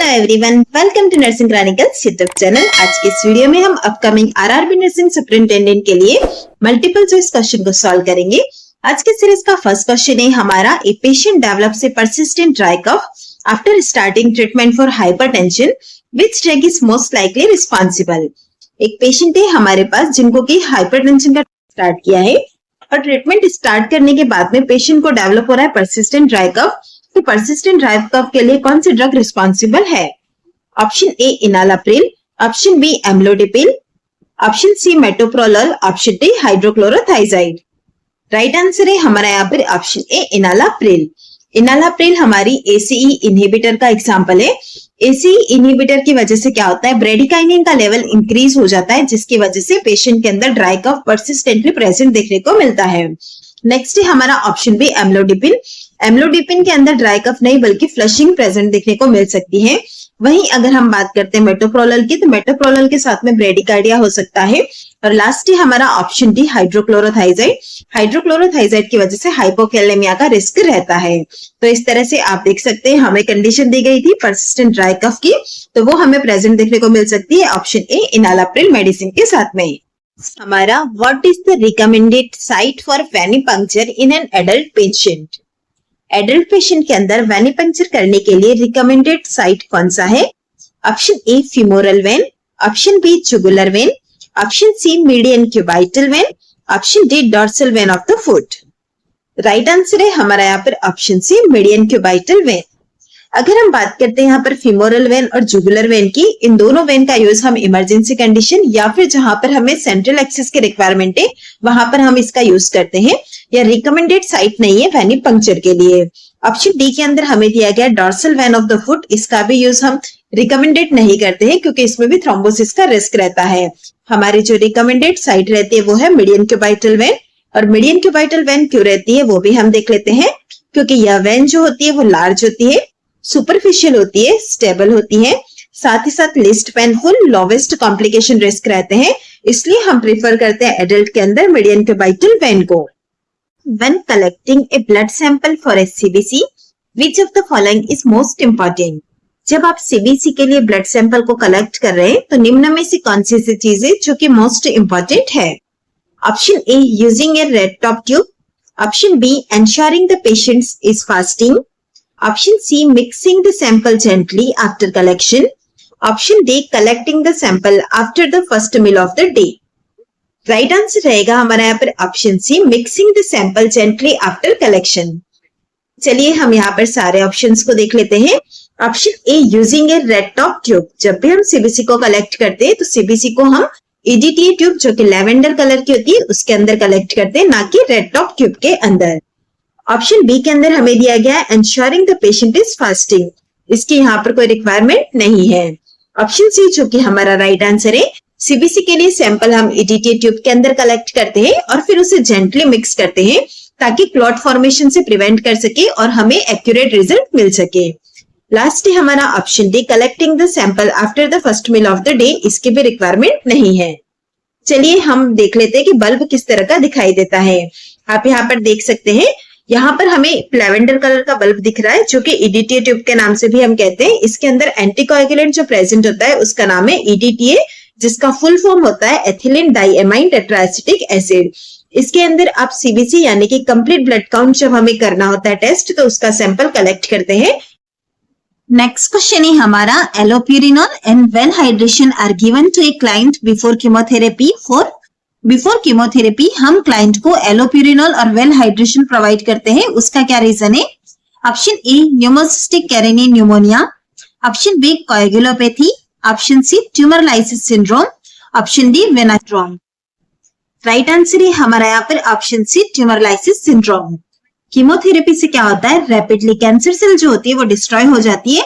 Everyone, welcome to nursing chronicles YouTube channel. आज के इस वीडियो में हम अपकमिंग आरआरबी नर्सिंग सुपरिटेंडेंट के लिए मल्टीपल चॉइस क्वेश्चन को सॉल्व करेंगे। आज के सीरीज का फर्स्ट क्वेश्चन है हमारा, a patient develops a persistent dry cough after starting treatment for hypertension, which drug is most likely responsible. एक पेशेंट है हमारे पास जिनको की हाइपरटेंशन का स्टार्ट किया है और ट्रीटमेंट स्टार्ट करने के बाद में पेशेंट को डेवलप हो रहा है परसिस्टेंट ड्राई कफ। तो परसिस्टेंट ड्राई कफ के लिए कौन सी ड्रग रिस्पांसिबल है? ऑप्शन ए enalapril, option B एम्लोडिपिल, option C metoprolol, option D हाइड्रोक्लोरोथाइजाइड। Right answer है हमारा यहाँ पर ऑप्शन ए इनालाप्रिल। इनालाप्रिल हमारी एसीई इनहिबिटर का एग्जाम्पल है। एसीई इनहिबिटर की वजह से क्या होता है, ब्रेडिकाइनिन का लेवल इंक्रीज हो जाता है, जिसकी वजह से पेशेंट के अंदर ड्राई कफ परसिस्टेंटली प्रेजेंट देखने को मिलता है। नेक्स्ट है हमारा ऑप्शन बी एम्लोडिपिन। एम्लोडिपिन के अंदर ड्राई कफ नहीं बल्कि फ्लशिंग प्रेजेंट देखने को मिल सकती है। वहीं अगर हम बात करते हैं मेटोप्रोलोल की, तो मेटोप्रोलोल के साथ में ब्रेडिकार्डिया हो सकता है। और लास्ट है हमारा ऑप्शन डी हाइड्रोक्लोरोथाइजाइड। हाइड्रोक्लोरोथाइजाइड की वजह से हाइपोकैलेमिया का रिस्क रहता है। तो इस तरह से आप देख सकते हैं हमें कंडीशन दी गई थी परसिस्टेंट ड्राई कफ की, तो वो हमें प्रेजेंट देखने को मिल सकती है ऑप्शन ए इनालाप्रिल मेडिसिन के साथ में। हमारा what is the recommended site for venipuncture in an adult patient. Adult patient के अंदर वेनिपंक्चर करने के लिए रिकमेंडेड साइट कौन सा है? Option A femoral vein, option B jugular vein, option C median cubital vein, option D dorsal vein of the foot. Right answer है हमारा यहाँ पर option C median cubital vein. अगर हम बात करते हैं यहाँ पर फीमोरल वेन और जुगुलर वेन की, इन दोनों वेन का यूज हम इमरजेंसी कंडीशन या फिर जहां पर हमें सेंट्रल एक्सेस की रिक्वायरमेंट है वहां पर हम इसका यूज करते हैं। या रिकमेंडेड साइट नहीं है वेनिपंक्चर के लिए। ऑप्शन डी के अंदर हमें दिया गया dorsal vein of the foot, इसका भी यूज हम रिकमेंडेड नहीं करते हैं क्योंकि इसमें भी थ्रोम्बोसिस का रिस्क रहता है। हमारी जो रिकमेंडेड साइट रहती है वो है मीडियन क्यूबाइटल वेन। और मीडियन क्यूबाइटल वेन क्यों रहती है वो भी हम देख लेते हैं, क्योंकि यह वेन जो होती है वो लार्ज होती है, सुपरफिशियल होती है, स्टेबल होती है, साथ ही साथ list painful, lowest complication risk रहते हैं, इसलिए हम प्रेफर करते हैं एडल्ट के अंदर मीडियन क्यूबाइटल वेन को। When collecting a blood sample for a CBC, which of the following is most important? जब आप CBC के लिए ब्लड सैंपल को कलेक्ट कर रहे हैं तो निम्न में से कौन सी चीजें जो कि मोस्ट इंपॉर्टेंट है? Option A using a red top tube, option B ensuring the patient is fasting, option C mixing the sample gently after collection, option D collecting the sample after the first meal of the day. Right answer रहेगा हमारा यहाँ पर option C mixing the sample gently after collection. चलिए हम यहाँ पर सारे options को देख लेते हैं। Option A using a red top tube, जब भी हम सीबीसी को कलेक्ट करते हैं तो सीबीसी को हम ईडीटीए ट्यूब जो कि लेवेंडर कलर की होती है उसके अंदर कलेक्ट करते हैं, ना कि रेड टॉप ट्यूब के अंदर। ऑप्शन बी के अंदर हमें दिया गया है ensuring the patient is fasting, इसकी यहाँ पर कोई रिक्वायरमेंट नहीं है। ऑप्शन सी जो कि हमारा राइट आंसर है, सीबीसी के लिए सैंपल हम ईडीटीए ट्यूब के अंदर कलेक्ट करते हैं और फिर उसे जेंटली मिक्स करते हैं ताकि क्लॉट फॉर्मेशन से प्रिवेंट कर सके और हमें एक्यूरेट रिजल्ट मिल सके। लास्ट है हमारा option D collecting the sample after the first meal of the day, इसकी भी रिक्वायरमेंट नहीं है। चलिए हम देख लेते हैं कि बल्ब किस तरह का दिखाई देता है। आप यहाँ पर देख सकते हैं, यहाँ पर हमें लेवेंडर कलर का बल्ब दिख रहा है जो कि ईडीटीए ट्यूब के नाम से भी हम कहते हैं। इसके अंदर एंटीकोएगुलेंट जो प्रेजेंट होता है उसका नाम है ईडीटीए, जिसका फुल फॉर्म होता है एथिलीन डाइएमाइन टेट्राएसिटिक एसिड। इसके अंदर आप सीबीसी यानी कि कंप्लीट ब्लड काउंट जब हमें करना होता है टेस्ट, तो उसका सैंपल कलेक्ट करते हैं। नेक्स्ट क्वेश्चन है हमारा, allopurinol and well hydration are given to a client before chemotherapy before chemotherapy हम क्लाइंट को एलोप्यूरिनोल और वेल हाइड्रेशन प्रोवाइड करते हैं, उसका क्या रीजन है? Option A pneumocystis carinii pneumonia, option B coagulopathy, option C tumour lysis syndrome, option D वेनाट्रॉन। Right answer है हमारा यहाँ पर option C tumour lysis syndrome. Chemotherapy से क्या होता है, रैपिडली कैंसर सेल जो होती है वो डिस्ट्रॉय हो जाती है,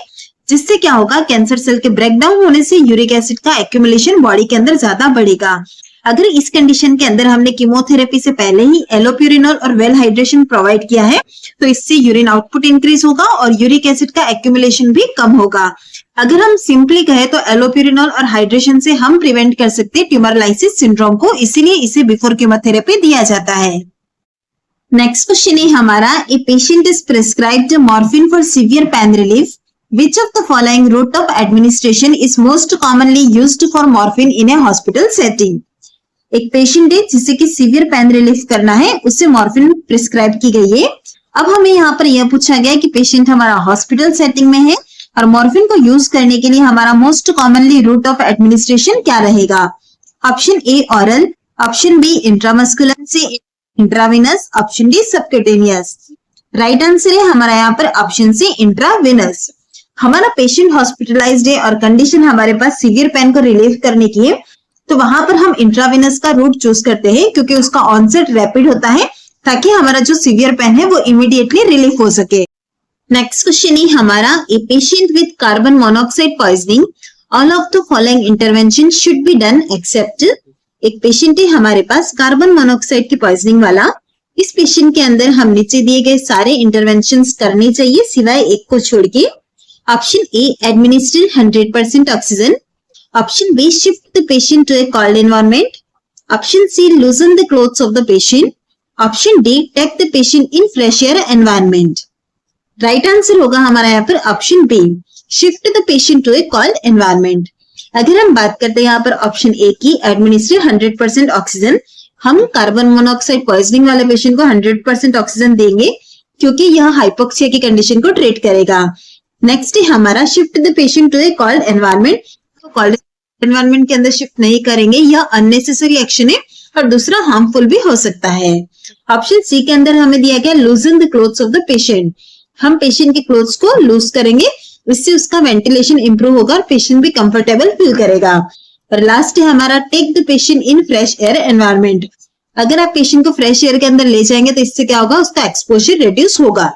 जिससे क्या होगा, कैंसर सेल के ब्रेकडाउन होने से यूरिक एसिड का एक्यूमुलेशन बॉडी के अंदर ज्यादा बढ़ेगा। अगर इस कंडीशन के अंदर हमने कीमोथेरेपी से पहले ही एलोप्यूरिनोल और वेल हाइड्रेशन प्रोवाइड किया है तो इससे यूरिन आउटपुट इंक्रीज होगा और यूरिक एसिड का एक्यूमुलेशन भी कम होगा। अगर हम सिंपली कहें तो एलोप्यूरिनोल और हाइड्रेशन से हम प्रिवेंट कर सकते हैं ट्यूमर लाइसिस सिंड्रोम को, इसीलिए इसे बिफोर कीमोथेरेपी दिया जाता है। नेक्स्ट क्वेश्चन है हमारा, a patient is prescribed morphine for severe pain relief Which of the following route of administration is most commonly used for morphine in a hospital setting? एक patient है जिसे कि severe pain relief करना है, उससे morphine prescribe की गई है। अब हमें यहाँ पर यह पूछा गया कि पेशेंट हमारा हॉस्पिटल सेटिंग में है और मॉर्फिन को यूज करने के लिए हमारा most commonly route of administration क्या रहेगा? Option A oral, option B intramuscular, C intravenous, option D subcutaneous. Right answer है हमारा यहाँ पर ऑप्शन सी इंट्रावेनस। हमारा पेशेंट हॉस्पिटलाइज्ड है और कंडीशन हमारे पास सीवियर पेन को रिलीव करने की है, तो वहां पर हम इंट्रावेनस का रूट चूज करते हैं क्योंकि उसका ऑनसेट रैपिड होता है ताकि हमारा जो सीवियर पेन है वो इमीडिएटली रिलीफ हो सके। नेक्स्ट क्वेश्चन है हमारा, a patient with carbon monoxide poisoning, all of the following intervention should be done except. एक पेशेंट है हमारे पास कार्बन मोनोऑक्साइड की पॉइजनिंग वाला, इस पेशेंट के अंदर हम नीचे दिए गए सारे इंटरवेंशंस करने चाहिए सिवाय एक को छोड़ के। Option A administer 100% oxygen, option B shift the patient to a cold environment, option C loosen the clothes of the patient, option D take the patient in fresh air environment. Right answer होगा हमारा यहाँ पर option B, shift the patient to a cold environment. अगर हम बात करते हैं यहाँ पर ऑप्शन ए की, एडमिनिस्टर 100% ऑक्सीजन, हम कार्बन मोनोऑक्साइड पॉइजनिंग वाले पेशेंट को 100% ऑक्सीजन देंगे क्योंकि यह हाइपोक्सिया की कंडीशन को ट्रीट करेगा। नेक्स्ट है हमारा shift the patient to a cold environment, तो कोल्ड एनवायरनमेंट के अंदर शिफ्ट नहीं करेंगे, यह अननेसेसरी एक्शन है और दूसरा हार्मफुल भी हो सकता है। ऑप्शन सी के अंदर हमें दिया गया लूजन the clothes of the patient, हम पेशेंट के क्लोथ्स को लूज करेंगे, इससे उसका वेंटिलेशन इंप्रूव होगा और पेशेंट भी कंफर्टेबल फील करेगा। और लास्ट है हमारा take the patient in fresh air environment, अगर आप पेशेंट को फ्रेश एयर के अंदर ले जाएंगे तो इससे क्या होगा, उसका एक्सपोजर रिड्यूस होगा।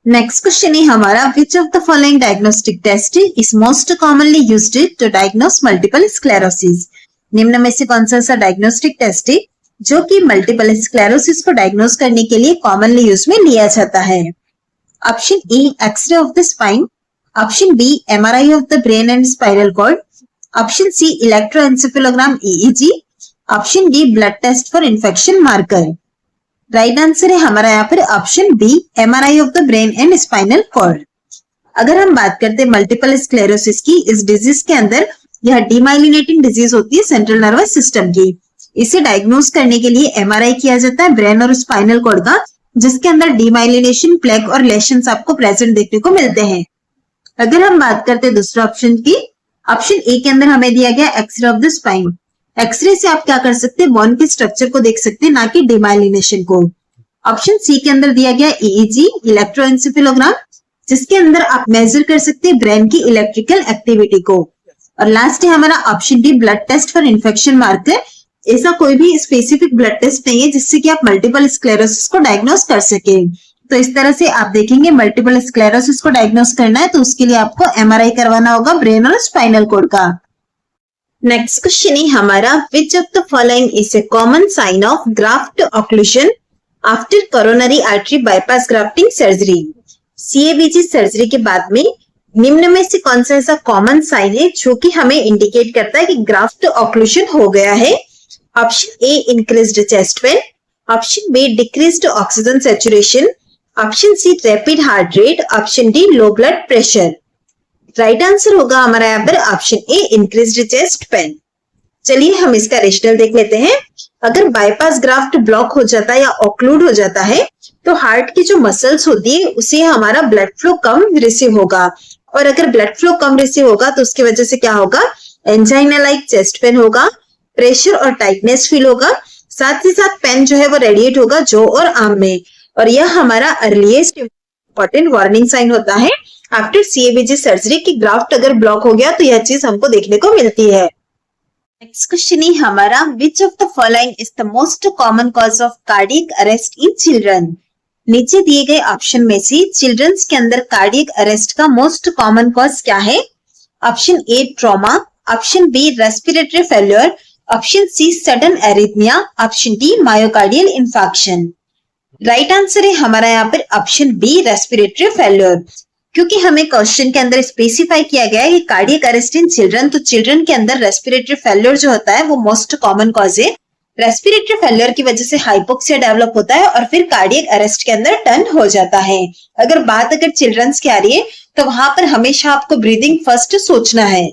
नेक्स्ट क्वेश्चन है हमारा, which of the following diagnostic test is most commonly used to diagnose multiple sclerosis. निम्न में से कौन सा डायग्नोस्टिक टेस्ट है जो कि मल्टीपल स्क्लेरोसिस को डायग्नोस करने के लिए कॉमनली यूज में लिया जाता है? Option A X-ray of the spine, option B MRI of the brain and spinal cord, option C electroencephalogram EEG, option D blood test for infection marker. Right answer है हमारा यहाँ पर option B, MRI of the brain and spinal cord. अगर हम बात करते हैं multiple sclerosis की, इस डिजीज के अंदर यह डीमाइलिनेटिंग डिजीज होती है सेंट्रल नर्वस सिस्टम की। इसे डायग्नोस करने के लिए एमआरआई किया जाता है ब्रेन और स्पाइनल कॉर्ड का, जिसके अंदर डीमाइलिनेशन, प्लेग और लेशंस आपको प्रेजेंट देखने को मिलते हैं। अगर हम बात करते हैं दूसरे ऑप्शन की, ऑप्शन ए के अंदर हमें दिया गया X-ray of the spine, X-ray से आप क्या कर सकते हैं, बोन के स्ट्रक्चर को देख सकते हैं, ना कि डीमाइलिनेशन को। ऑप्शन सी के अंदर दिया गया ईईजी, इलेक्ट्रोएन्सेफेलोग्राम, जिसके अंदर आप मेजर कर सकते हैं ब्रेन की इलेक्ट्रिकल एक्टिविटी को। और लास्ट है हमारा option D, blood test for infection marker. ऐसा कोई भी स्पेसिफिक ब्लड टेस्ट नहीं है जिससे कि आप मल्टीपल स्क्लेरोसिस को डायग्नोस कर सके। तो इस तरह से आप देखेंगे मल्टीपल स्क्लेरोसिस को डायग्नोस करना है तो उसके लिए आपको एमआरआई करवाना होगा ब्रेन और स्पाइनल कॉर्ड का। नेक्स्ट क्वेश्चन है हमारा, which of the following is a common sign of graft occlusion after coronary artery bypass grafting surgery. CABG surgery के बाद में निम्न में से कौन सा ऐसा कॉमन साइन है जो कि हमें इंडिकेट करता है कि ग्राफ्ट ऑक्लूजन हो गया है? Option A increased chest pain, option B decreased oxygen saturation, option C rapid heart rate, option D low blood pressure. Right answer होगा हमारा यहाँ पर option A increased chest pain. चलिए हम इसका रेशनल देख लेते हैं। अगर बाईपास ग्राफ्ट ब्लॉक हो जाता है या ऑक्लूड हो जाता है तो हार्ट की जो मसल्स होती है उसे हमारा ब्लड फ्लो कम रिसीव होगा, और अगर ब्लड फ्लो कम रिसीव होगा तो उसकी वजह से क्या होगा, एंजाइना लाइक चेस्ट पेन होगा, प्रेशर और टाइटनेस फील होगा, साथ ही साथ पेन जो है वो रेडिएट होगा जो और आर्म में, और यह हमारा अर्लीस्ट इंपॉर्टेंट वार्निंग साइन होता है आफ्टर सीएबीजी सर्जरी की ग्राफ्ट अगर ब्लॉक हो गया तो यह चीज हमको देखने को मिलती है। नेक्स्ट क्वेश्चन है हमारा, which of the following is the most common cause of cardiac arrest in children. नीचे दिए गए ऑप्शन में से चिल्ड्रंस के अंदर कार्डियक अरेस्ट का मोस्ट कॉमन कॉज क्या है? Option A trauma, option B respiratory failure, option C sudden arrhythmia, option D myocardial infarction. Right answer है हमारा यहाँ पर ऑप्शन बी रेस्पिरेटरी फेल्योर, क्योंकि हमें क्वेश्चन के अंदर स्पेसिफाई किया गया है कि कार्डियक अरेस्ट इन चिल्ड्रन, तो चिल्ड्रन के अंदर रेस्पिरेटरी फेल्योर जो होता है वो मोस्ट कॉमन कॉज है। रेस्पिरेटरी फेल्योर की वजह से हाइपोक्सिया डेवलप होता है और फिर कार्डियक अरेस्ट के अंदर टर्न हो जाता है। अगर बात चिल्ड्रंस की आ रही है तो वहां पर हमेशा आपको ब्रीदिंग फर्स्ट सोचना है।